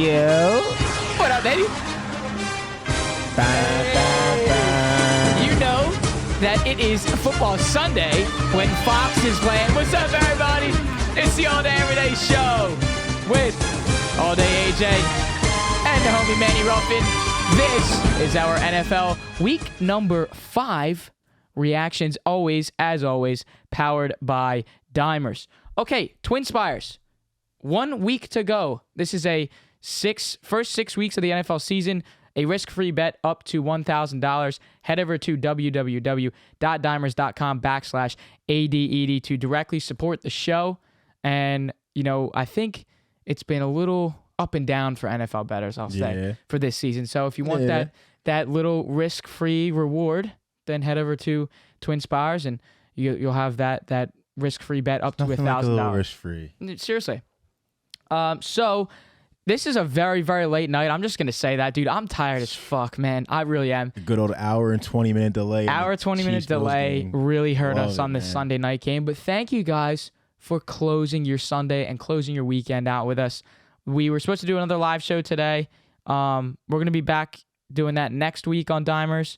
Yo. What up, baby? You know that it is Football Sunday when Fox is playing. What's up, everybody? It's the All Day Everyday Show with All Day AJ and the homie Manny Ruffin. This is our NFL week number 5 reactions, as always, powered by Dimers. Okay, Twin Spires. 1 week to go. This is a first 6 weeks of the NFL season. A risk-free bet up to $1,000. Head over to www.dimers.com/ADED to directly support the show. And, I think it's been a little up and down for NFL bettors, I'll say, for this season. So if you want that little risk-free reward, then head over to Twin Spires and you'll have that risk-free bet up to $1,000. Risk-free. Seriously. So this is a very, very late night. I'm just going to say that, dude. I'm tired as fuck, man. I really am. The good old hour and 20-minute delay. Hour, 20-minute delay really hurt us on this Sunday night game. But thank you guys for closing your Sunday and closing your weekend out with us. We were supposed to do another live show today. We're going to be back doing that next week on Dimers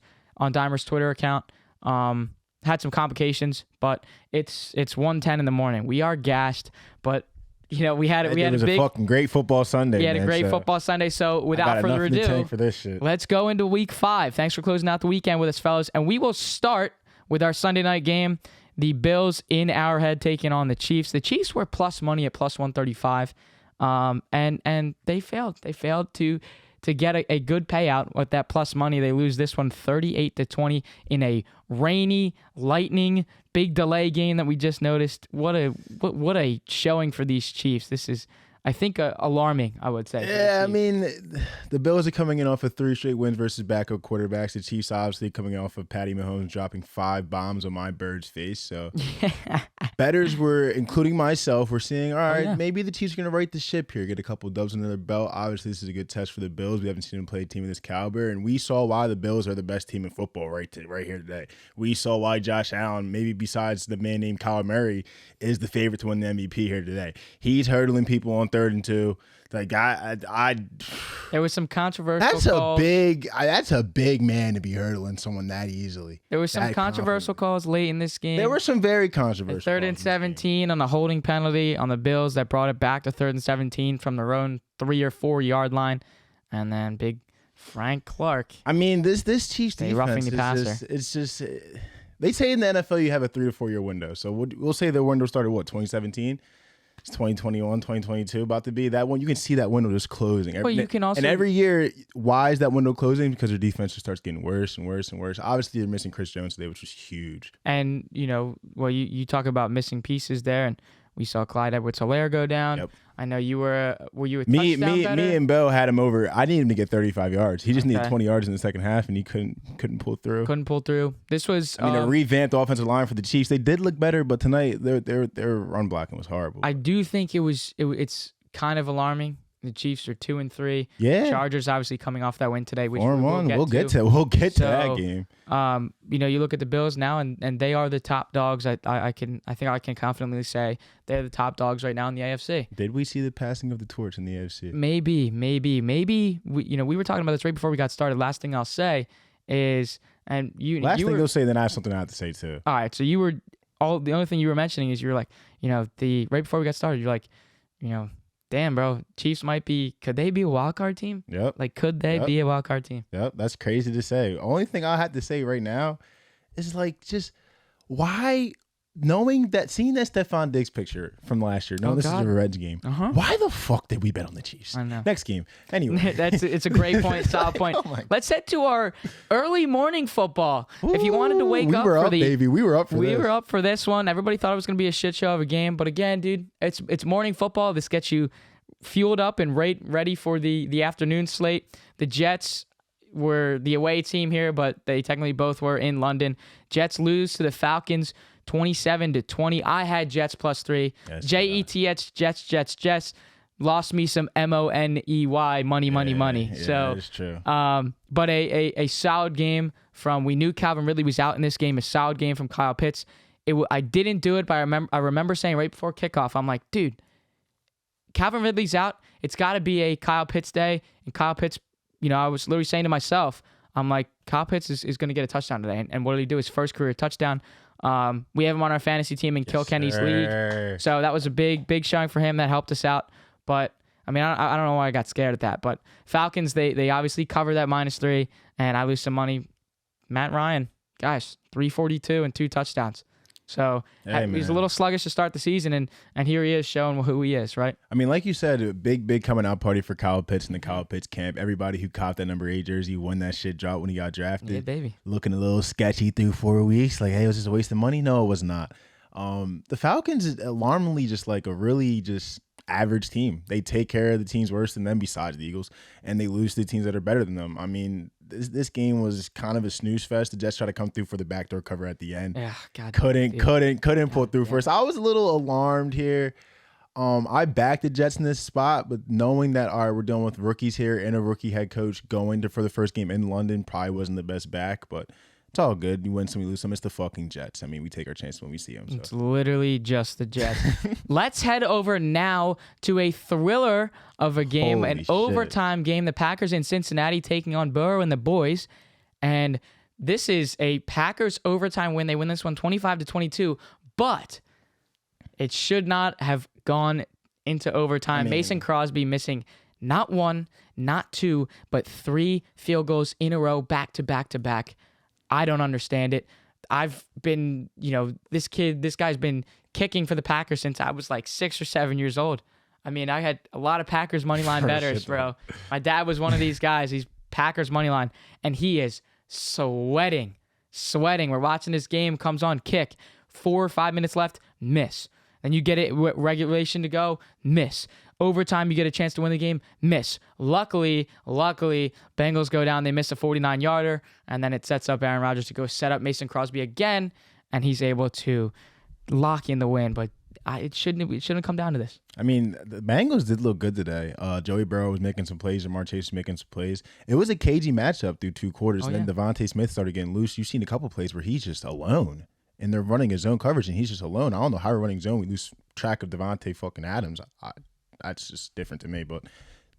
Twitter account. Had some complications, but it's 1:10 in the morning. We are gassed, but we had a fucking great football Sunday. We had a great football Sunday. So without further ado, for this shit. Let's go into week 5. Thanks for closing out the weekend with us, fellas. And we will start with our Sunday night game. The Bills in Arrowhead taking on the Chiefs. The Chiefs were plus money at plus 135. And they failed. They failed to get a good payout with that plus money. They lose this one 38-20 in a rainy, lightning, big delay game that we just noticed. What a showing for these Chiefs. This is, I think, alarming, I would say. Yeah, I mean, the Bills are coming in off of 3 straight wins versus backup quarterbacks. The Chiefs obviously coming off of Patty Mahomes dropping 5 bombs on my bird's face. So bettors were, including myself, were saying, all right, maybe the Chiefs are going to right the ship here, get a couple dubs under their belt. Obviously, this is a good test for the Bills. We haven't seen them play a team of this caliber, and we saw why the Bills are the best team in football right here today. We saw why Josh Allen, maybe besides the man named Kyler Murray, is the favorite to win the MVP here today. He's hurdling people on 3rd and 2. Like there was some controversial calls. That's a big man to be hurdling someone that easily. There was some controversial calls late in this game. There were some very controversial. 3rd and 17 on a holding penalty on the Bills that brought it back to 3rd and 17 from their own 3 or 4 yard line, and then big Frank Clark. I mean, this Chiefs defense roughing the passer. It's just they say in the NFL you have a 3 to 4 year window. So we'll say the window started 2017. It's 2021, 2022 about to be that one. You can see that window just closing. Well, you can also, and every year, why is that window closing? Because their defense just starts getting worse and worse and worse. Obviously, they're missing Chris Jones today, which was huge. And, you talk about missing pieces there, and we saw Clyde Edwards-Helaire go down. Yep. I know you were you a touchdown better? Me and Bo had him over. I needed him to get 35 yards. He just needed 20 yards in the second half, and he couldn't pull through. This was a revamped offensive line for the Chiefs. They did look better, but tonight their run blocking was horrible. I do think it's kind of alarming. The Chiefs are 2-3. Yeah. Chargers obviously coming off that win today, which we'll get to that game. You look at the Bills now, and they are the top dogs. I think I can confidently say they're the top dogs right now in the AFC. Did we see the passing of the torch in the AFC? Maybe. We were talking about this right before we got started. Last thing I'll say is, and you'll say, then I have something I have to say too. All right. So the only thing you were mentioning is you were like, right before we got started, you're like, damn, bro, Chiefs could they be a wild card team? Yep. Like, could they be a wild card team? Yep, that's crazy to say. Only thing I have to say right now is just why, seeing that Stephon Diggs picture from last year, this is a Reds game. Why the fuck did we bet on the Chiefs? I know. Next game. Anyway. It's a great point, solid point. Let's head to our early morning football. If you wanted to wake up for baby. We were up for this one. Everybody thought it was going to be a shit show of a game. But again, dude, it's morning football. This gets you fueled up and ready for the afternoon slate. The Jets were the away team here, but they technically both were in London. Jets lose to the Falcons 27-20. I had Jets +3. Yes, Jets. Lost me some money, money. Yeah, So that's true. But a solid game from, we knew Calvin Ridley was out in this game. A solid game from Kyle Pitts. I didn't do it, but I remember saying right before kickoff, I'm like, dude, Calvin Ridley's out. It's got to be a Kyle Pitts day. And Kyle Pitts, I was literally saying to myself, I'm like, Kyle Pitts is going to get a touchdown today. And what did he do? His first career touchdown. We have him on our fantasy team in Kilkenny's league. So that was a big showing for him. That helped us out. But, I don't know why I got scared at that. But Falcons, they obviously cover that -3, and I lose some money. Matt Ryan, guys, 342 and 2 touchdowns. So he's a little sluggish to start the season, and here he is showing who he is, right? I mean, like you said, a big coming out party for Kyle Pitts in the Kyle Pitts camp. Everybody who copped that number 8 jersey won that shit drop when he got drafted. Yeah, baby. Looking a little sketchy through 4 weeks. Like, hey, was this a waste of money? No, it was not. The Falcons is alarmingly just like a really just average team. They take care of the teams worse than them besides the Eagles, and they lose to the teams that are better than them. I mean, this game was kind of a snooze fest. The Jets tried to come through for the backdoor cover at the end. Yeah, God, couldn't pull through first. I was a little alarmed here. I backed the Jets in this spot, but knowing that we're dealing with rookies here and a rookie head coach going for the first game in London probably wasn't the best back, but it's all good. You win some, you lose some. It's the fucking Jets. I mean, we take our chances when we see them. So. It's literally just the Jets. Let's head over now to a thriller of a game, overtime game. The Packers in Cincinnati taking on Burrow and the boys. And this is a Packers overtime win. They win this one 25-22, but it should not have gone into overtime. Mason Crosby missing not 1, not 2, but 3 field goals in a row, back to back to back. I don't understand it. I've been, this guy's been kicking for the Packers since I was like 6 or 7 years old. I mean, I had a lot of Packers money line bettors, bro. My dad was one of these guys. He's Packers money line, and he is sweating. We're watching this game, comes on, kick, 4 or 5 minutes left, miss. Then you get it regulation to go, miss. Overtime, you get a chance to win the game, miss. Luckily, Bengals go down. They miss a 49-yarder, and then it sets up Aaron Rodgers to go set up Mason Crosby again, and he's able to lock in the win. But it shouldn't come down to this. I mean, the Bengals did look good today. Joey Burrow was making some plays, Jamar Chase was making some plays. It was a cagey matchup through 2 quarters, and then Devontae Smith started getting loose. You've seen a couple plays where he's just alone, and they're running his zone coverage, and he's just alone. I don't know how we're running zone. We lose track of Devontae fucking Adams. That's just different to me. But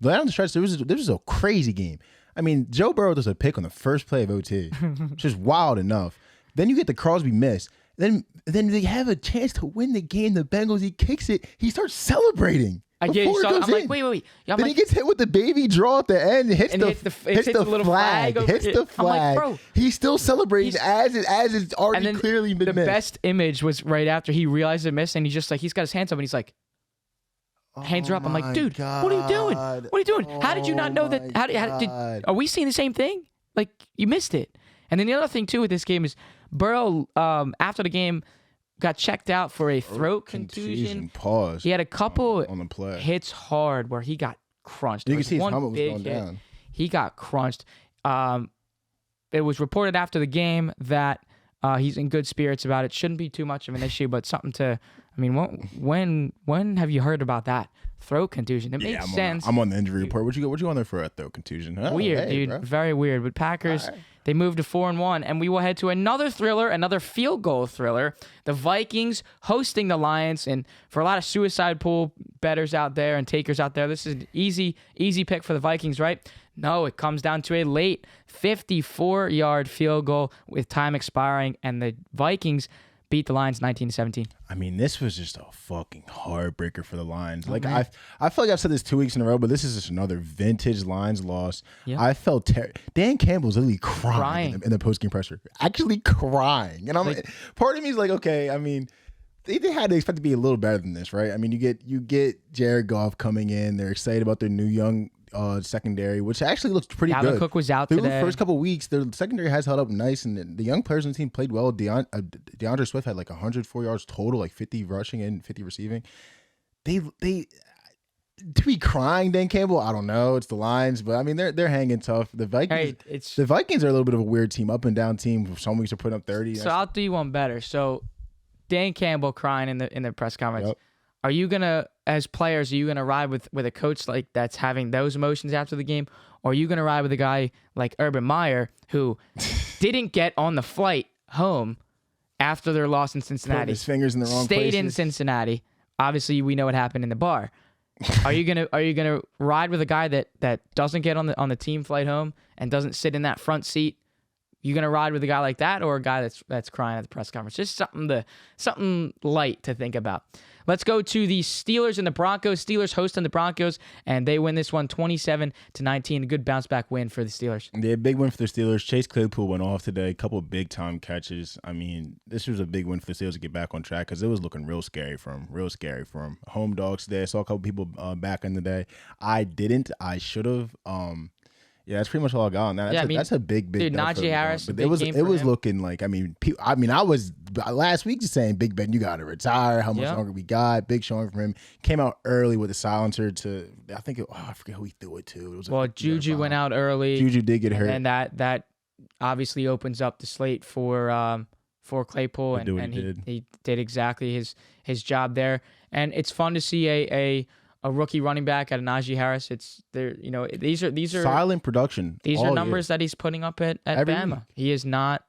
down the stretch, this was a crazy game. I mean, Joe Burrow does a pick on the first play of OT, which is wild enough. Then you get the Crosby miss. Then they have a chance to win the game. The Bengals, he kicks it. He starts celebrating. I'm like, wait. Then he gets hit with the baby draw at the end. Hits the little flag. Hits the flag. I'm like, bro, he's still celebrating as it's already clearly been missed. The best image was right after he realized it missed, and he's just like, he's got his hands up, and he's like, hands are up. I'm like, dude, God. What are you doing? What are you doing? How did you not know that? Are we seeing the same thing? Like, you missed it. And then the other thing, too, with this game is Burrow, after the game, got checked out for a throat contusion. Pause. He had a couple on the play. Hits hard where he got crunched. You can see his helmet was going down. He got crunched. It was reported after the game that he's in good spirits about it. Shouldn't be too much of an issue, but something to... I mean, when have you heard about that? Throat contusion. It makes sense. I'm on the injury report. What you on there for a throat contusion? Weird, dude. Bro. Very weird. But Packers, they moved to 4-1, and we will head to another thriller, another field goal thriller. The Vikings hosting the Lions, and for a lot of suicide pool bettors out there and takers out there, this is an easy pick for the Vikings, right? No, it comes down to a late 54-yard field goal with time expiring, and the Vikings beat the Lions 19-17. I mean, this was just a fucking heartbreaker for the Lions. Like, I feel like I've said this 2 weeks in a row, but this is just another vintage Lions loss. Yep. I felt Dan Campbell's literally crying in the post-game pressure. Actually crying. And I'm part of me is like, okay, I mean, they had to expect to be a little better than this, right? I mean, you get Jared Goff coming in. They're excited about their new young secondary, which actually looks pretty good. Dalvin Cook was out through today. The first couple of weeks, the secondary has held up nice, and the young players on the team played well. DeAndre Swift had like 104 yards total, like 50 rushing and 50 receiving. They to be crying, Dan Campbell, I don't know. It's the Lions, but I mean they're hanging tough. The Vikings are a little bit of a weird team, up and down team. Some weeks are putting up 30. So I'll do you one better. So Dan Campbell crying in the press conference. Yep. Are you gonna, as players, are you gonna ride with a coach like that's having those emotions after the game, or are you gonna ride with a guy like Urban Meyer who didn't get on the flight home after their loss in Cincinnati? Put his fingers in the wrong Stayed places. in Cincinnati. Obviously, we know what happened in the bar. Are you gonna ride with a guy that doesn't get on the team flight home and doesn't sit in that front seat? You gonna ride with a guy like that, or a guy that's crying at the press conference? Just something light to think about. Let's go to the Steelers and the Broncos. Steelers hosting the Broncos, and they win this one 27-19. A good bounce back win for the Steelers. Yeah, big win for the Steelers. Chase Claypool went off today. A couple of big time catches. I mean, this was a big win for the Steelers to get back on track because it was looking real scary for him. Home dogs today. I saw a couple people back in the day. I didn't. I should have. Yeah, that's pretty much all I got on that. That's a big dude, Najee Harris. But it was looking like, I was last week just saying, Big Ben, you got to retire. How much longer we got? Big showing from him. Came out early with a silencer to, I forget who he threw it to. Juju went out early. Juju did get hurt. And that obviously opens up the slate for Claypool, and he did exactly his job there. And it's fun to see a rookie running back at Najee Harris. These are silent production. These are numbers that he's putting up at Bama. Week. He is not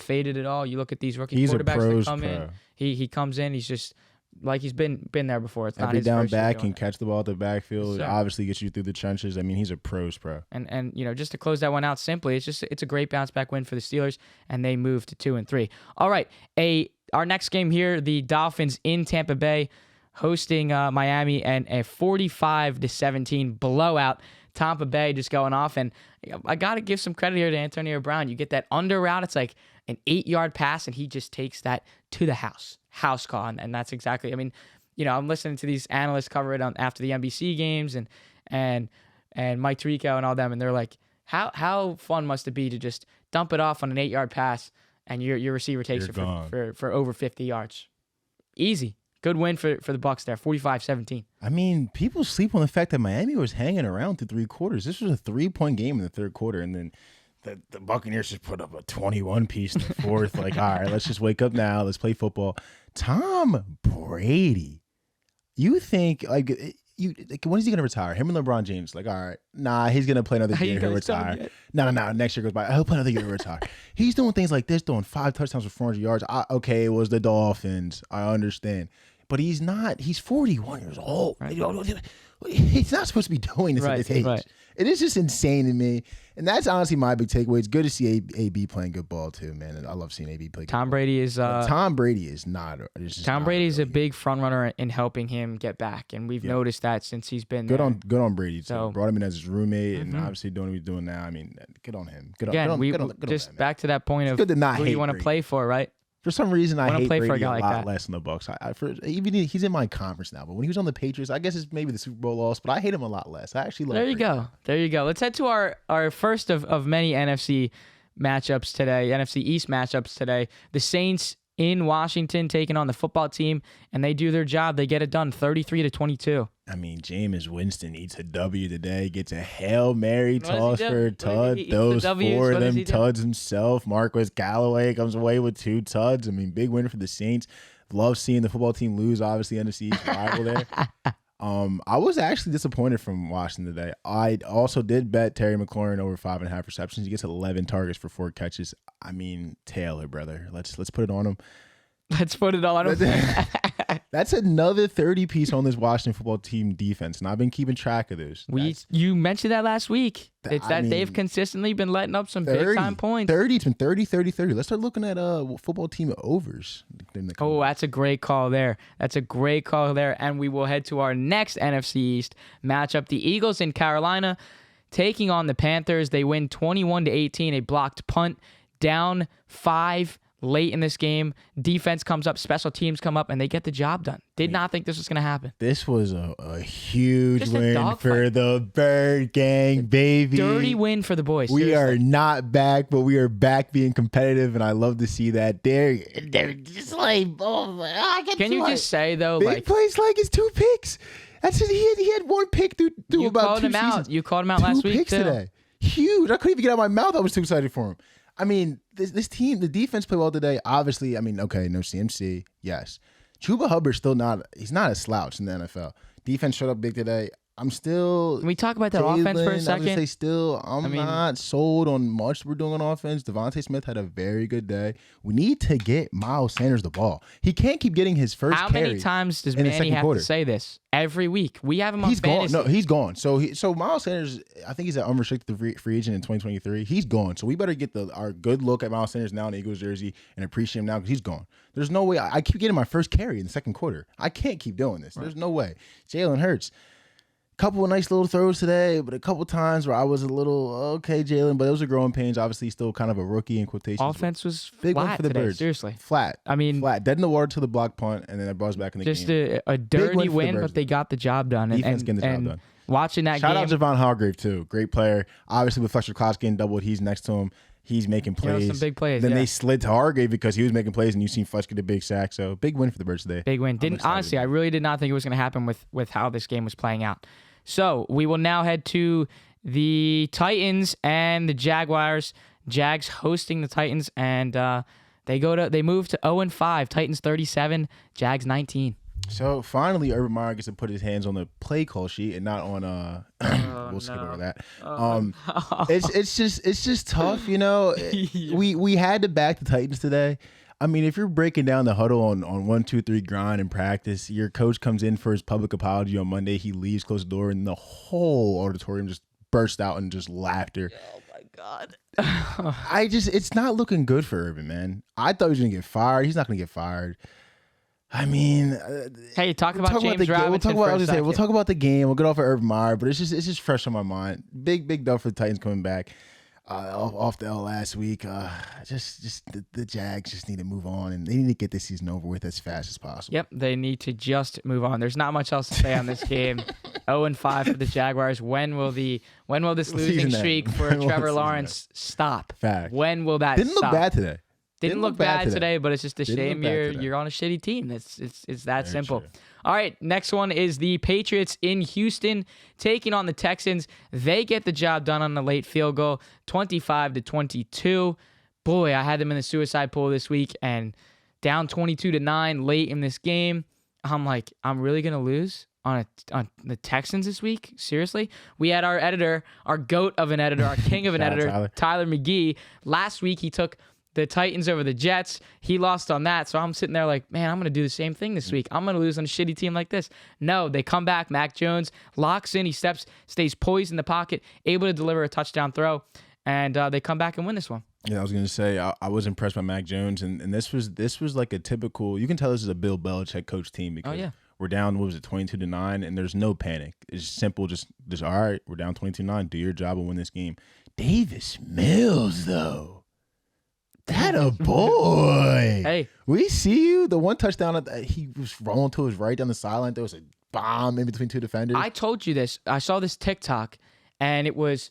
faded at all. You look at these rookie quarterbacks that come in. He comes in. He's just like he's been there before. It's not his down first year back doing and catch the ball at the backfield. Yes, obviously gets you through the trenches. I mean, he's a pros pro. And just to close that one out simply, it's a great bounce back win for the Steelers, and they moved to 2-3. All right, our next game here, the Dolphins in Tampa Bay, hosting Miami, and a 45-17 blowout. Tampa Bay just going off, and I got to give some credit here to Antonio Brown. You get that under route, it's like an 8-yard pass, and he just takes that to the house call, and that's exactly. I mean, I'm listening to these analysts cover it after the NBC games, and Mike Tirico and all them, and they're like, how fun must it be to just dump it off on an 8-yard pass, and your receiver takes it for over 50 yards, easy. Good win for the Bucs there, 45-17. I mean, people sleep on the fact that Miami was hanging around through 3 quarters. This was a 3-point game in the third quarter, and then the Buccaneers just put up a 21-piece in the fourth. Like, all right, let's just wake up now. Let's play football. Tom Brady, you think when is he going to retire? Him and LeBron James, like, all right, nah, he's going to play another year. He'll retire. No. Next year goes by. He'll play another year to retire. He's doing things like this, throwing 5 touchdowns for 400 yards. Okay, it was the Dolphins. I understand. But he's not. He's 41 years old. Right. He's not supposed to be doing this at this age. Right. It is just insane to me. And that's honestly my big takeaway. It's good to see AB playing good ball too, man. And I love seeing AB play good Tom ball. Brady is Tom Brady is not. Tom Brady is a big front runner in helping him get back, and we've noticed that since he's been there. Good on Brady. So brought him in as his roommate, and obviously doing what he's doing now. I mean, good on him. Good on back to that point of who you want to play for, right? For some reason, I hate Brady a lot less than the Bucs. Even he's in my conference now, but when he was on the Patriots, I guess it's maybe the Super Bowl loss, but I hate him a lot less. I actually love Brady. There you go. Let's head to our first of many NFC matchups today, NFC East matchups today. The Saints in Washington taking on the football team, and they do their job. They get it done, 33-22. I mean, Jameis Winston eats a W today, gets a Hail Mary toss for a tud, those 4 of them tuds himself. Marquez Callaway comes away with 2 tuds. I mean, big win for the Saints. Love seeing the football team lose, obviously, NFC East rival there. I was actually disappointed from Washington today. I also did bet Terry McLaurin over 5.5 receptions. He gets 11 targets for 4 catches. I mean, Taylor, brother. Let's put it on him. Let's put it on him. That's another 30-piece on this Washington football team defense, and I've been keeping track of those. You mentioned that last week. They've consistently been letting up some big-time points. 30, it's been 30, 30, 30. Let's start looking at football team overs. That's a great call there. And we will head to our next NFC East matchup. The Eagles in Carolina taking on the Panthers. They win 21-18, a blocked punt, down 5 late in this game. Defense comes up, special teams come up, and they get the job done. Did not think this was going to happen. This was a huge win for the Bird Gang, baby. Dirty win for the boys. We are not back, but we are back being competitive, and I love to see that. They're just like, can you just say, though, big plays like his 2 picks. That's just, he had 1 pick through about 2 seasons. You called him out last week, too. 2 picks today. Huge. I couldn't even get out of my mouth. I was too excited for him. I mean, this team, the defense played well today. Obviously, I mean, okay, no CMC, yes. Chuba Hubbard's still he's not a slouch in the NFL. Defense showed up big today. I'm still. Can we talk about that offense for a second? I was gonna say I'm not sold on much we're doing on offense. Devontae Smith had a very good day. We need to get Miles Sanders the ball. He can't keep getting his first carry. How many times does Manny have to say this? Every week. We have him on fantasy. Gone. No, he's gone. So Miles Sanders, I think he's an unrestricted free agent in 2023. He's gone. So we better get our good look at Miles Sanders now in the Eagles jersey and appreciate him now because he's gone. There's no way. I keep getting my first carry in the second quarter. I can't keep doing this. Right. There's no way. Jalen Hurts. Couple of nice little throws today, but a couple times where I was a little, okay, Jalen, but those are growing pains. Obviously, still kind of a rookie in quotations. Offense was big flat one for the today, Birds. seriously. Flat. I mean, flat. Dead in the water to the block punt, and then I buzzed back in the game. Just a dirty win, but they got the job done. Defense getting the job done. Watching that Shout game. out Javon Hargrave, too. Great player. Obviously, with Fletcher Cox getting doubled, he's next to him. He's making plays. Some big plays. Then they slid to Hargrave because he was making plays, and you seen Fletcher get a big sack. So big win for the Birds today. Big win. Honestly, I really did not think it was going to happen with how this game was playing out. So we will now head to the Titans and the Jaguars. Jags hosting the Titans, and they move to 0-5. Titans 37, Jags 19. So finally, Urban Meyer gets to put his hands on the play call sheet and not on. We'll skip over that. It's just tough, you know. We had to back the Titans today. I mean, if you're breaking down the huddle on 1, 2, 3 grind in practice, your coach comes in for his public apology on Monday. He leaves, closes the door, and the whole auditorium just burst out in just laughter. Oh my God. It's not looking good for Urban, man. I thought he was gonna get fired. He's not gonna get fired. I mean, hey, talk about James Robinson. We'll talk about the game. We'll get off of Urban Meyer, but it's just fresh on my mind. Big dub for the Titans coming back. Off the L last week. Just the Jags just need to move on, and they need to get this season over with as fast as possible. Yep, they need to just move on. There's not much else to say on this game. 0-5 for the Jaguars. When will this losing streak for Trevor Lawrence stop? Fact. When will that Didn't stop? look bad today. Didn't look bad today, but it's just a shame you're on a shitty team. It's that Very simple. true. All right, next one is the Patriots in Houston taking on the Texans. They get the job done on a late field goal, 25-22. Boy, I had them in the suicide pool this week and down 22-9 late in this game. I'm like, I'm really gonna lose on the Texans this week? Seriously? We had our editor, our goat of an editor, our king of an editor, Tyler McGee. Last week he took the Titans over the Jets. He lost on that. So I'm sitting there like, man, I'm going to do the same thing this week. I'm going to lose on a shitty team like this. No, they come back. Mac Jones locks in. He stays poised in the pocket, able to deliver a touchdown throw. And they come back and win this one. Yeah, I was going to say, I was impressed by Mac Jones. And this was like a typical, you can tell this is a Bill Belichick coach team because we're down, 22-9, and there's no panic. It's simple, just all right, we're down 22-9. Do your job and win this game. Davis Mills, though. That a boy. Hey. We see you. The one touchdown, he was rolling to his right down the sideline. There was a bomb in between two defenders. I told you this. I saw this TikTok, and it was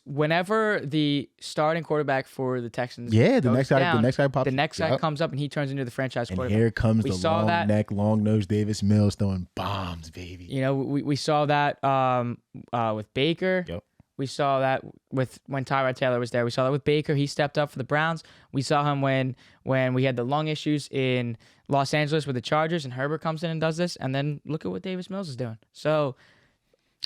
whenever the starting quarterback for the Texans the next guy pops. The next guy comes up, and he turns into the franchise quarterback. And here comes the long neck, long nose Davis Mills throwing bombs, baby. You know, we saw that with Baker. Yep. We saw that with when Tyrod Taylor was there. We saw that with Baker. He stepped up for the Browns. We saw him when we had the lung issues in Los Angeles with the Chargers, and Herbert comes in and does this. And then look at what Davis Mills is doing. So,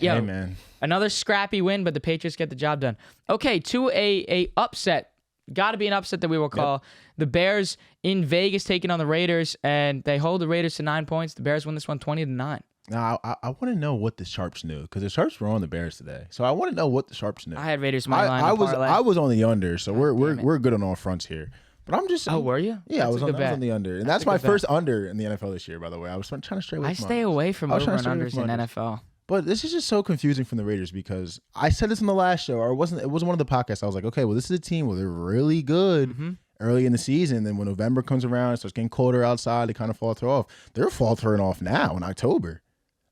hey, man. Another scrappy win, but the Patriots get the job done. Okay, to a upset. Got to be an upset that we will call. Yep. The Bears in Vegas taking on the Raiders, and they hold the Raiders to 9 points. The Bears win this one 20-9. Now, I want to know what the Sharps knew because the Sharps were on the Bears today. So I want to know what the Sharps knew. I had Raiders money line. I was on the under, so we're good on all fronts here. But I'm just. Oh, were you? Yeah, I was on the under, and that's my first under in the NFL this year. By the way, I was trying to stray away. I stay away from over and unders in NFL. But this is just so confusing from the Raiders because I said this in the last show, or it wasn't one of the podcasts. I was like, okay, well, this is a team where they're really good early in the season. Then when November comes around, it starts getting colder outside, they kind of falter off. They're faltering off now in October.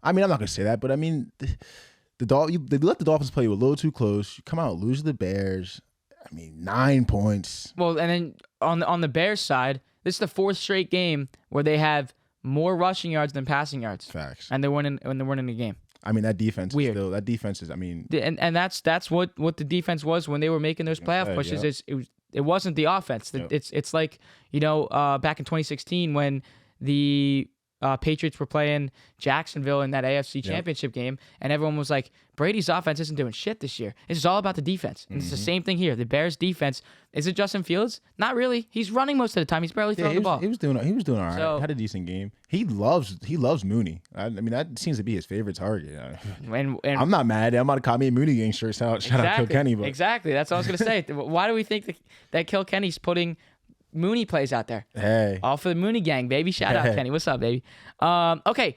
I mean, I'm not going to say that, but I mean, they let the Dolphins play you a little too close. You come out, lose to the Bears. I mean, 9 points. Well, and then on the Bears side, this is the fourth straight game where they have more rushing yards than passing yards. Facts. And they're winning the game. I mean, that defense Weird. I mean. And that's what the defense was when they were making those playoff pushes. Yep. It wasn't the offense. Yep. It's like, back in 2016 when the Patriots were playing Jacksonville in that AFC Championship game, and everyone was like, Brady's offense isn't doing shit this year. This is all about the defense. And it's the same thing here. The Bears' defense, is it Justin Fields? Not really. He's running most of the time. He's barely throwing the ball. He was doing all right. So- Had a decent game. He loves Mooney. I mean, that seems to be his favorite target. And I'm not mad. I'm not a call me a Mooney gang shirt. Shout out Kilkenny. But Exactly. That's what I was going to say. Why do we think that Kilkenny's putting Mooney plays out there? hey, All for the Mooney gang, baby. Shout out, Kenny. What's up, baby? Okay.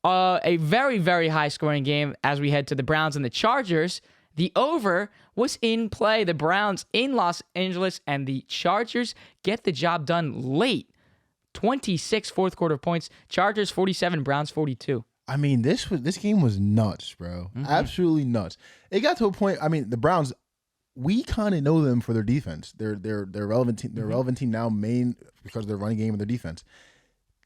A very, very high-scoring game as we head to the Browns and the Chargers. The over was in play. The Browns in Los Angeles, and the Chargers get the job done late. 26 fourth-quarter points. Chargers 47, Browns 42. I mean, this game was nuts, bro. Absolutely nuts. It got to a point. I mean, the Browns, we kind of know them for their defense. They're relevant team. They're relevant team now, main because of their running game and their defense.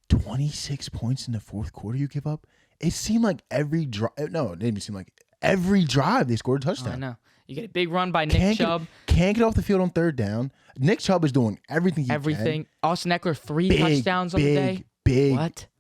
26 points in the fourth quarter you give up. It seemed like every drive. No, it didn't seem like every drive they scored a touchdown. I know. You get a big run by Nick Chubb. Can't get off the field on third down. Nick Chubb is doing everything he can. Austin Eckler, 3 touchdowns on the day.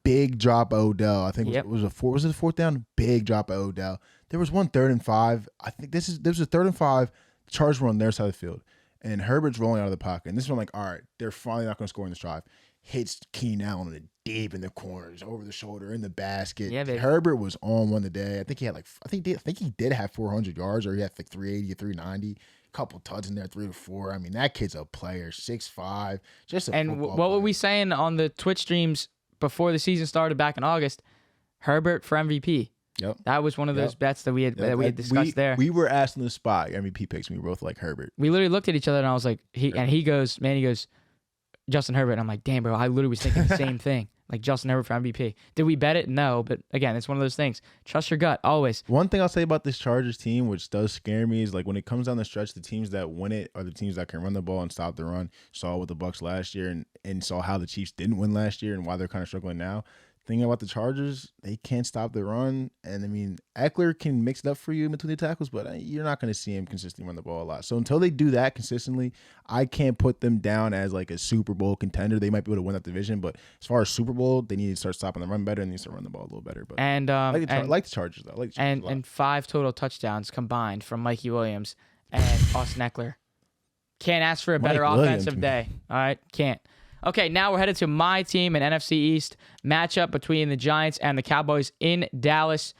Big drop of Odell. I think Yep. was it the fourth down? Big drop of Odell. There was one 3rd and 5. I think this was a 3rd and 5. The Chargers were on their side of the field. And Herbert's rolling out of the pocket. And this is when I'm like, all right, they're finally not going to score in this drive. Hits Keenan Allen deep in the corners, over the shoulder, in the basket. Yeah, baby. Herbert was on one today. I think he had he did have 400 yards, or he had like 380 or 390. Couple tuds in there, 3 to 4. I mean, that kid's a player, 6'5", just a And football what player. were we saying on the Twitch streams before the season started back in August? Herbert for MVP. Yep. That was one of those bets that we had discussed there. We were asked in the spot MVP picks, and we were both like Herbert. We literally looked at each other, and I was like, he goes, Justin Herbert. And I'm like, damn, bro, I literally was thinking the same thing. Like Justin Herbert for MVP. Did we bet it? No, but again, it's one of those things. Trust your gut, always. One thing I'll say about this Chargers team, which does scare me, is like when it comes down the stretch, the teams that win it are the teams that can run the ball and stop the run. Saw with the Bucs last year, and saw how the Chiefs didn't win last year and why they're kind of struggling now. Thing about the Chargers, they can't stop the run. And I mean, Eckler can mix it up for you in between the tackles, but you're not going to see him consistently run the ball a lot. So until they do that consistently, I can't put them down as like a Super Bowl contender. They might be able to win that division, but as far as Super Bowl, they need to start stopping the run better and they need to run the ball a little better. But And like the Chargers though. and 5 total touchdowns combined from Mikey Williams and Austin Eckler. Can't ask for a better Mike Williams, offensive man. day. All right, can't. Okay, now we're headed to my team, an NFC East matchup between the Giants and the Cowboys in Dallas.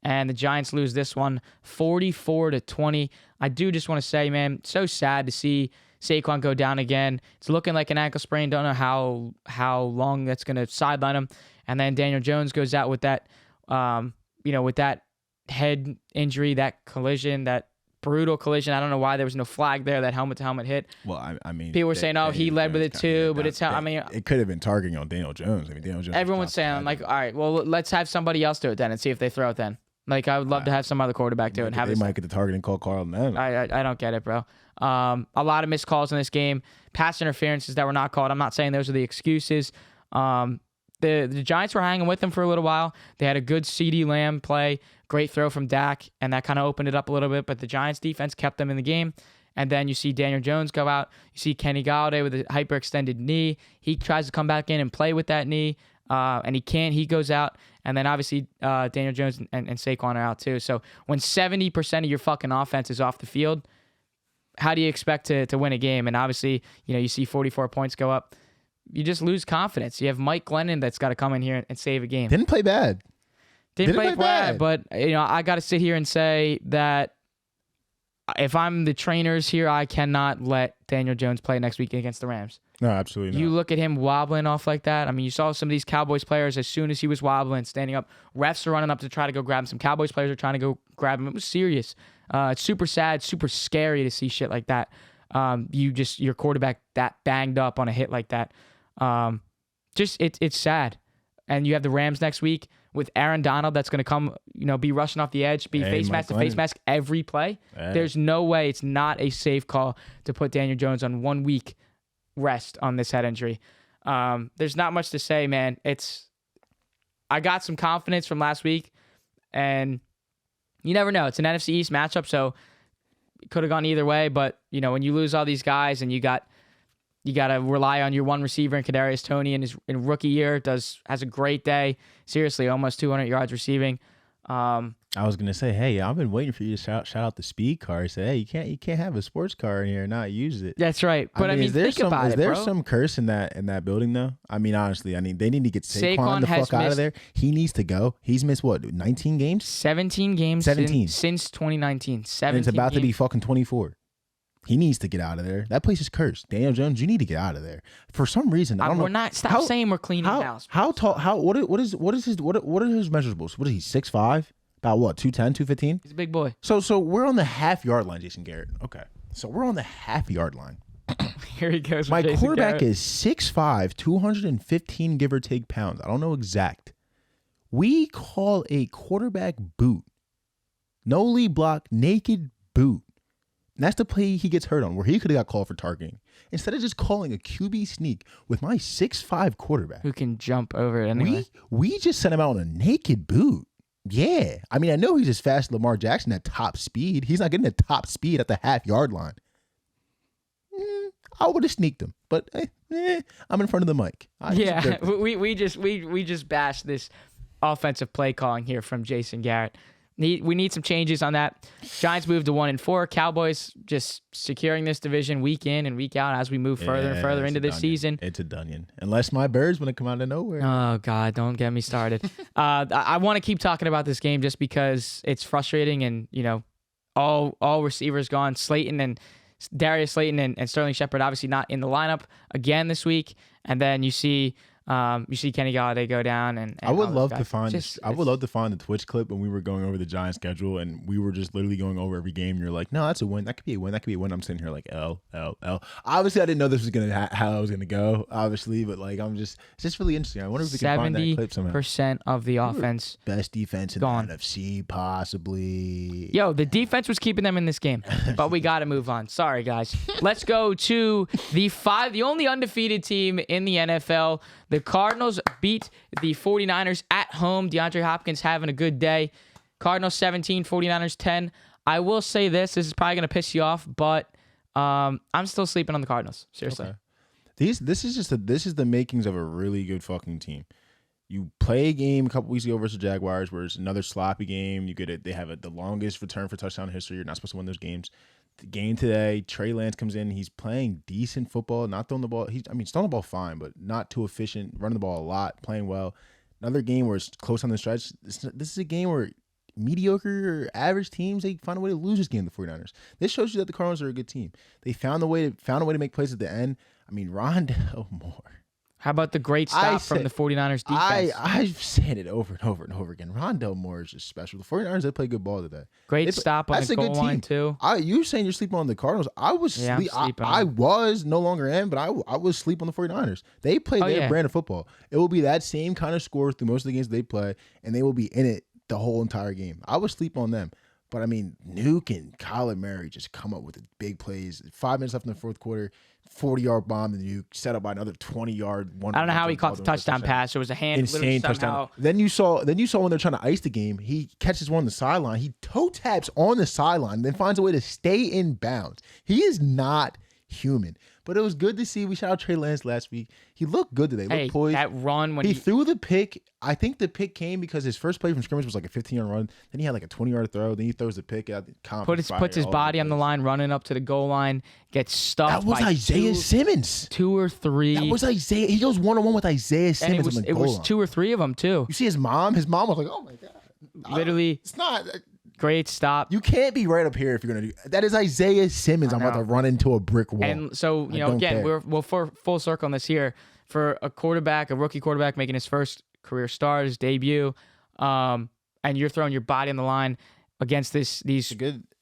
And the Giants lose this one 44-20. I do just want to say, man, so sad to see Saquon go down again. It's looking like an ankle sprain. Don't know how long that's going to sideline him. And then Daniel Jones goes out with that, with that head injury, that collision, that brutal collision. I don't know why there was no flag there. That helmet-to-helmet hit. Well, I mean, People were saying, "Oh, he led with it too," but it's how. I mean, it could have been targeting on Daniel Jones. I mean, Daniel Jones. everyone's saying, "I'm like, all right, well, let's have somebody else do it then and see if they throw it then." Like, I would love to have some other quarterback do it and have they this. might get the targeting call Carl Mann. I don't get it, bro. A lot of missed calls in this game, pass interferences that were not called. I'm not saying those are the excuses. The Giants were hanging with them for a little while. They had a good CeeDee Lamb play, great throw from Dak, and that kind of opened it up a little bit. But the Giants defense kept them in the game. And then you see Daniel Jones go out. You see Kenny Galladay with a hyperextended knee. He tries to come back in and play with that knee, and he can't. He goes out. And then obviously Daniel Jones and Saquon are out too. So when 70% of your fucking offense is off the field, how do you expect to win a game? And obviously, you see 44 points go up. You just lose confidence. You have Mike Glennon that's got to come in here and save a game. Didn't play bad. Didn't play bad, but I got to sit here and say that if I'm the trainers here, I cannot let Daniel Jones play next week against the Rams. No, absolutely not. You look at him wobbling off like that. I mean, you saw some of these Cowboys players as soon as he was wobbling, standing up. Refs are running up to try to go grab him. Some Cowboys players are trying to go grab him. It was serious. It's super sad, super scary to see shit like that. Your quarterback that banged up on a hit like that. It's sad. And you have the Rams next week with Aaron Donald that's going to come, be rushing off the edge, be face mask to face mask every play. Hey. There's There's no way it's not a safe call to put Daniel Jones on 1 week rest on this head injury. There's not much to say, man. I got some confidence from last week, and you never know. It's an NFC East matchup, so it could have gone either way. But, when you lose all these guys and you got You got to rely on your one receiver in Kadarius Toney in rookie year. Has a great day. Seriously, almost 200 yards receiving. I was gonna say, hey, I've been waiting for you to shout out the speed car. Say, hey, you can't have a sports car in here and not use it. That's right. But think about it, bro. Is there some curse in that building though? I mean, honestly, they need to get Saquon the fuck out of there. He needs to go. He's missed what, 19 games? 17 games. 17 since 2019. 17. And it's about to be fucking 24. He needs to get out of there. That place is cursed. Daniel Jones, you need to get out of there. For some reason, I don't know. We're not. Stop saying we're cleaning house. How tall? What are his measurables? What is he? 6'5"? About what? 210, 215? He's a big boy. So we're on the half-yard line, Jason Garrett. Okay. So we're on the half-yard line. Here he goes. My Jason quarterback Garrett. is 6'5", 215 give or take pounds. I don't know exact. We call a quarterback boot. No lead block, naked boot. And that's the play he gets hurt on, where he could have got called for targeting. Instead of just calling a QB sneak with my 6'5" quarterback. Who can jump over it anyway. We just sent him out on a naked boot. Yeah. I mean, I know he's as fast as Lamar Jackson at top speed. He's not getting at top speed at the half-yard line. I would have sneaked him, but I'm in front of the mic. We just bashed this offensive play calling here from Jason Garrett. We need some changes on that. Giants moved to 1-4. Cowboys just securing this division week in and week out as we move further and further into this season. It's a dunion. Unless my birds want to come out of nowhere. Oh, God, don't get me started. I want to keep talking about this game just because it's frustrating and, all receivers gone. Darius Slayton and Sterling Shepard obviously not in the lineup again this week. And then you see Kenny Golladay go down, and I would love to find the Twitch clip when we were going over the Giants schedule, and we were just literally going over every game. And you're like, no, that's a win. That could be a win. That could be a win. I'm sitting here like L. Obviously, I didn't know this was gonna how I was gonna go. Obviously, but like it's just really interesting. I wonder if we can find that clip somehow. 70% of the offense, best defense in the NFC, possibly. Yo, the defense was keeping them in this game, but we got to move on. Sorry, guys. Let's go to the only undefeated team in the NFL. The Cardinals beat the 49ers at home. DeAndre Hopkins having a good day. Cardinals 17, 49ers 10. I will say this is probably going to piss you off, but I'm still sleeping on the Cardinals. Seriously. Okay. This is the makings of a really good fucking team. You play a game a couple weeks ago versus Jaguars where it's another sloppy game. They have the longest return for touchdown in history. You're not supposed to win those games. The game today, Trey Lance comes in. He's playing decent football, not throwing the ball. He's throwing the ball fine, but not too efficient. Running the ball a lot, playing well. Another game where it's close on the stretch. This is a game where mediocre or average teams, they find a way to lose this game, the 49ers. This shows you that the Cardinals are a good team. They found a way to make plays at the end. I mean, Rondale Moore. How about the great stop from the 49ers defense? I've said it over and over and over again. Rondale Moore is just special. The 49ers, they play good ball today. Great stop on the goal line, too. You saying you're sleeping on the Cardinals. I was no longer am, but I was sleep on the 49ers. They play their brand of football. It will be that same kind of score through most of the games they play, and they will be in it the whole entire game. I would sleep on them. But, I mean, Nuke and Kyler Murray just come up with the big plays. 5 minutes left in the fourth quarter, 40-yard bomb, and Nuke set up by another 20-yard. I don't know how he caught the touchdown pass. It was a hand. Insane touchdown. Then you saw when they're trying to ice the game, he catches one on the sideline. He toe taps on the sideline, then finds a way to stay in bounds. He is not human. But it was good to see. We shot out Trey Lance last week. He looked good today. Looked poised. That run when he threw the pick. I think the pick came because his first play from scrimmage was like a 15-yard run. Then he had like a 20-yard throw. Then he throws the pick out. Puts his body on the line, running up to the goal line, gets stuffed. That was Isaiah Simmons. 2 or 3. That was Isaiah. He goes one-on-one with Isaiah Simmons. And it was 2 or 3 of them too. You see his mom? His mom was like, "Oh my god!" Literally, it's not. Great stop. You can't be right up here if you're going to do that. Is Isaiah Simmons. I'm about to run into a brick wall. And so, again, we'll full circle on this here for a rookie quarterback making his first career start, his debut, and you're throwing your body on the line against these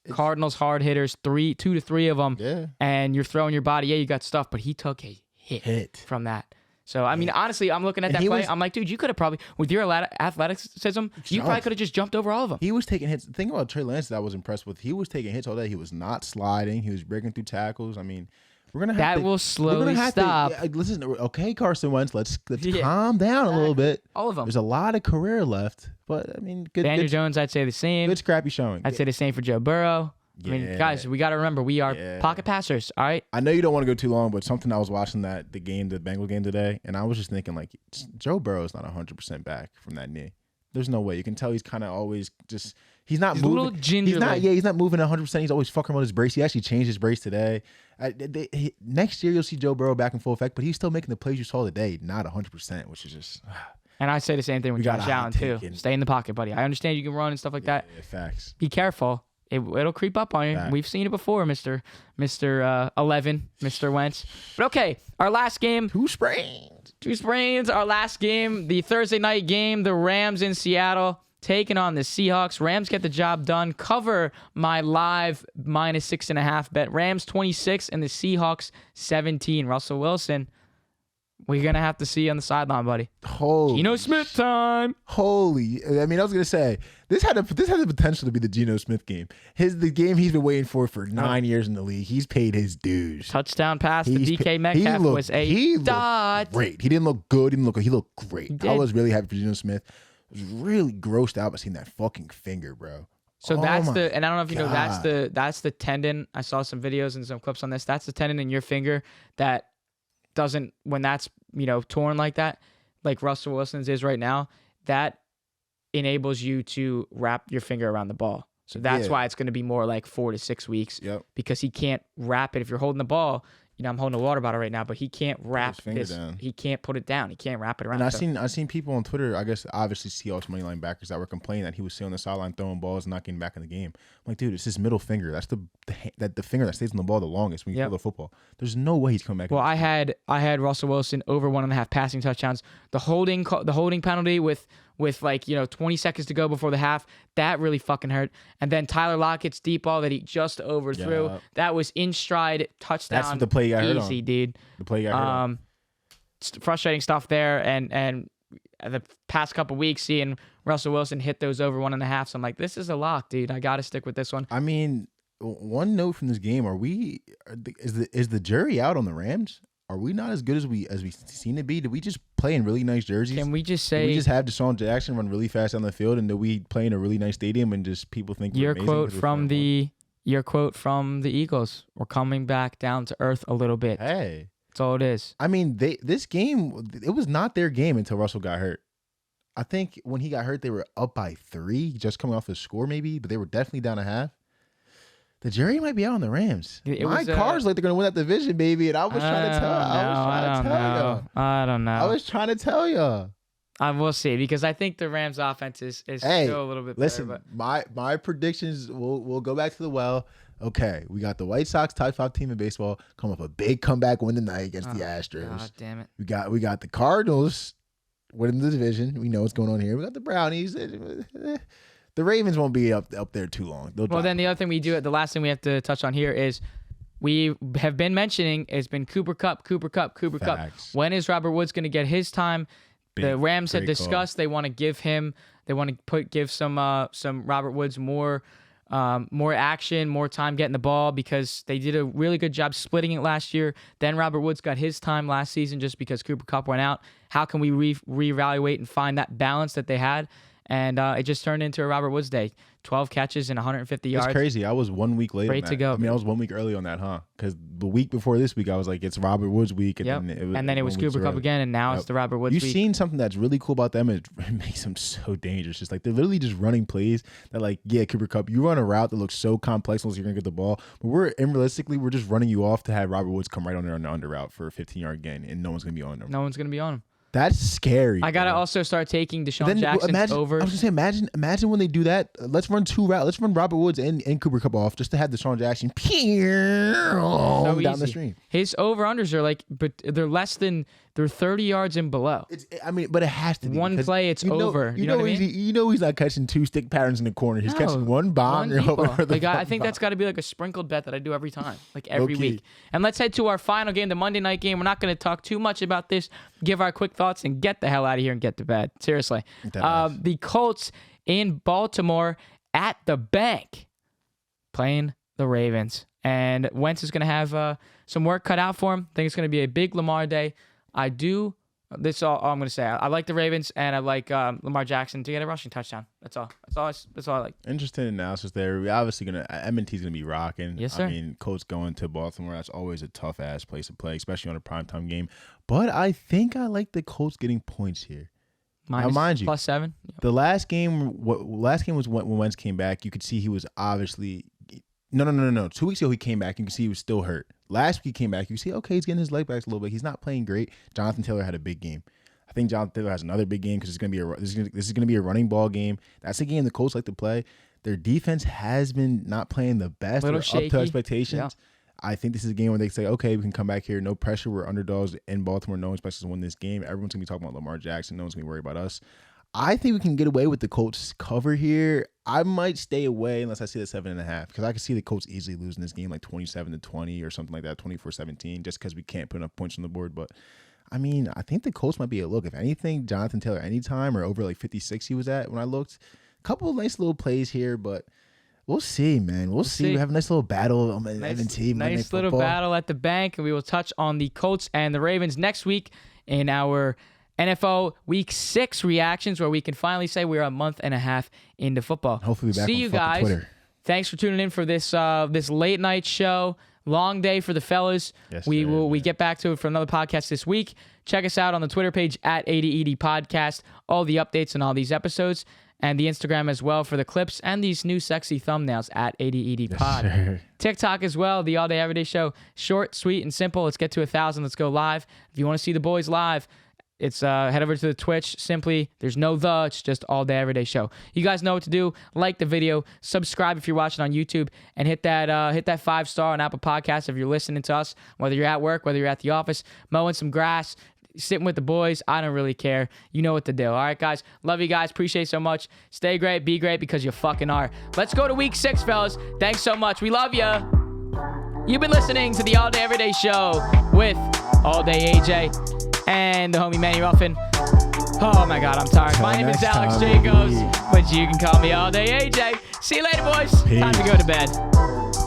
Cardinals hard hitters, 2 to 3 of them, and you're throwing your body. Yeah, you got stuff, but he took a hit from that. So, I mean, honestly, I'm looking at that play. I'm like, dude, you could have probably, with your athleticism, you probably could have just jumped over all of them. He was taking hits. The thing about Trey Lance that I was impressed with, he was taking hits all day. He was not sliding. He was breaking through tackles. I mean, we're going to have that will slowly stop. Listen, okay, Carson Wentz, let's calm down a little bit. All of them. There's a lot of career left, but, I mean, good. Daniel Jones, I'd say the same. Good scrappy showing. I'd say the same for Joe Burrow. I mean, guys, we got to remember we are pocket passers. All right. I know you don't want to go too long, but something I was watching the Bengal game today, and I was just thinking like Joe Burrow is not 100% back from that knee. There's no way. You can tell he's kind of always just he's not moving. A little gingerly. He's not moving 100%. He's always fucking with his brace. He actually changed his brace today. Next year you'll see Joe Burrow back in full effect, but he's still making the plays you saw today, not 100%, which is just. And I say the same thing with Josh Allen too. Stay in the pocket, buddy. I understand you can run and stuff like that. Yeah, facts. Be careful. It'll creep up on you. Facts. We've seen it before, Mr. 11, Mr. Wentz. But okay, our last game. Two sprains. Our last game, the Thursday night game, the Rams in Seattle taking on the Seahawks. Rams get the job done. Cover my live -6.5 bet. Rams 26 and the Seahawks 17. Russell Wilson, we're going to have to see you on the sideline, buddy. Geno Smith time. I mean, I was going to say, this had the potential to be the Geno Smith game. The game he's been waiting for 9 years in the league. He's paid his dues. Touchdown pass to DK Metcalf was a dot. Great. He didn't look good. He looked great. I was really happy for Geno Smith. I was really grossed out by seeing that fucking finger, bro. So and I don't know if you know, that's the tendon. I saw some videos and some clips on this. That's the tendon in your finger that doesn't, when that's, torn like that, like Russell Wilson's is right now, that enables you to wrap your finger around the ball. So that's why it's going to be more like 4 to 6 weeks. Yep. Because he can't wrap it. If you're holding the ball, I'm holding a water bottle right now, but he can't wrap this. Down. He can't put it down. He can't wrap it around. And I've seen people on Twitter, I guess obviously Seahawks money line backers, that were complaining that he was sitting on the sideline throwing balls and not getting back in the game. I'm like, dude, it's his middle finger. That's the finger that stays on the ball the longest when you throw the football. There's no way he's coming back. Well, I had Russell Wilson over 1.5 passing touchdowns. The holding penalty with 20 seconds to go before the half, that really fucking hurt. And then Tyler Lockett's deep ball that he just overthrew, that was in stride touchdown. That's what the play got hurt on. Easy, dude. The play got hurt on. Frustrating stuff there. And the past couple weeks, seeing Russell Wilson hit those over 1.5, so I'm like, this is a lock, dude. I got to stick with this one. I mean, one note from this game: is the jury out on the Rams? Are we not as good as we seem to be? Did we just play in really nice jerseys? Can we just say... Did we just have Deshaun Jackson run really fast down the field, and did we play in a really nice stadium and just people think we're amazing? Your quote from the Eagles. We're coming back down to earth a little bit. Hey. That's all it is. I mean, this game, it was not their game until Russell got hurt. I think when he got hurt, they were up by 3, just coming off a score maybe, but they were definitely down a half. The jury might be out on the Rams. My car's like they're going to win that division, baby. And I was trying to tell you. I don't know. I was trying to tell you. We'll see, because I think the Rams offense is still a little bit better. Listen, my predictions, we'll go back to the well. Okay, we got the White Sox, top 5 team in baseball, come up a big comeback win tonight against the Astros. God damn it. We got the Cardinals winning the division. We know what's going on here. We got the Brownies. The Ravens won't be up there too long. Well, then the other thing the last thing we have to touch on here is we have been mentioning has been Cooper Kupp. When is Robert Woods going to get his time? The Rams had discussed they want to give some Robert Woods more action, more time getting the ball, because they did a really good job splitting it last year. Then Robert Woods got his time last season just because Cooper Kupp went out. How can we reevaluate and find that balance that they had? And it just turned into a Robert Woods day. 12 catches and 150 yards. It's crazy. I was 1 week late. Great to go. I mean, I was 1 week early on that, huh? Because the week before this week, I was like, it's Robert Woods week. And then it was Cooper Kupp again, and now it's the Robert Woods week. You've seen something that's really cool about them. It makes them so dangerous. Just like they're literally just running plays that, like, Cooper Kupp, you run a route that looks so complex unless you're going to get the ball. But realistically, we're just running you off to have Robert Woods come right on there on the under route for a 15-yard gain, and no one's going to be on him. No one's going to be on him. That's scary. I gotta also start taking Deshaun Jackson over. I was gonna say, imagine when they do that. Let's run 2 routes. Let's run Robert Woods and Cooper Kupp off just to have Deshaun Jackson down the stream. His over unders are but they're 30 yards and below. But it has to be one play. It's over. You know what I mean? You know he's not catching 2 stick patterns in the corner. He's catching one bomb. I think that's got to be like a sprinkled bet that I do every time, like every week. And let's head to our final game, the Monday night game. We're not going to talk too much about this. Give our quick thoughts and get the hell out of here and get to bed. Seriously. The Colts in Baltimore at the bank playing the Ravens. And Wentz is going to have some work cut out for him. I think it's going to be a big Lamar day. I do This is all I'm going to say. I like the Ravens, and I like Lamar Jackson to get a rushing touchdown. That's all I like. Interesting analysis there. We obviously Edmonton's gonna be rocking. Yes, sir. I mean, Colts going to Baltimore. That's always a tough ass place to play, especially on a primetime game. But I think I like the Colts getting points here. Minus, now, mind you, +7. Yep. The last game was when Wentz came back. You could see he was obviously no. 2 weeks ago he came back. You can see he was still hurt. Last week he came back. You can see okay, he's getting his leg back a little bit. He's not playing great. Jonathan Taylor had a big game. I think Jonathan Taylor has another big game because this is gonna be a running ball game. That's a game the Colts like to play. Their defense has been not playing the best. Little shaky. Up to expectations. Yeah. I think this is a game where they say, okay, we can come back here. No pressure. We're underdogs in Baltimore. No one expects us to win this game. Everyone's going to be talking about Lamar Jackson. No one's going to be worried about us. I think we can get away with the Colts cover here. I might stay away unless I see the 7.5 because I can see the Colts easily losing this game like 27-20 or something like that, 24-17, just because we can't put enough points on the board. But, I mean, I think the Colts might be a look. If anything, Jonathan Taylor anytime or over like 56 he was at when I looked. A couple of nice little plays here, but we'll see, man. We'll see. We have a nice little battle on Nice little battle at the bank, and we will touch on the Colts and the Ravens next week in our NFL Week 6 reactions, where we can finally say we're a month and a half into football. Hopefully, we'll be back see on you guys. Twitter. Thanks for tuning in for this this late night show. Long day for the fellas. Yes, we get back to it for another podcast this week. Check us out on the Twitter page at 80ED Podcast. All the updates on all these episodes. And the Instagram as well for the clips and these new sexy thumbnails at 80ED Pod. Yes, TikTok as well, the All Day Everyday Show. Short, sweet, and simple. Let's get to 1,000. Let's go live. If you want to see the boys live, it's head over to the Twitch. Simply, there's no it's just All Day Everyday Show. You guys know what to do. Like the video, subscribe if you're watching on YouTube, and hit that 5-star on Apple Podcasts if you're listening to us, whether you're at work, whether you're at the office, mowing some grass, sitting with the boys. I don't really care. You know what to do. All right, guys. Love you guys. Appreciate it so much. Stay great. Be great because you fucking are. Let's go to Week 6, fellas. Thanks so much. We love you. You've been listening to the All Day Everyday Show with All Day AJ and the homie Manny Ruffin. Oh, my God. I'm tired. My name is Alex Jacobs, but you can call me All Day AJ. See you later, boys. Peace. Time to go to bed.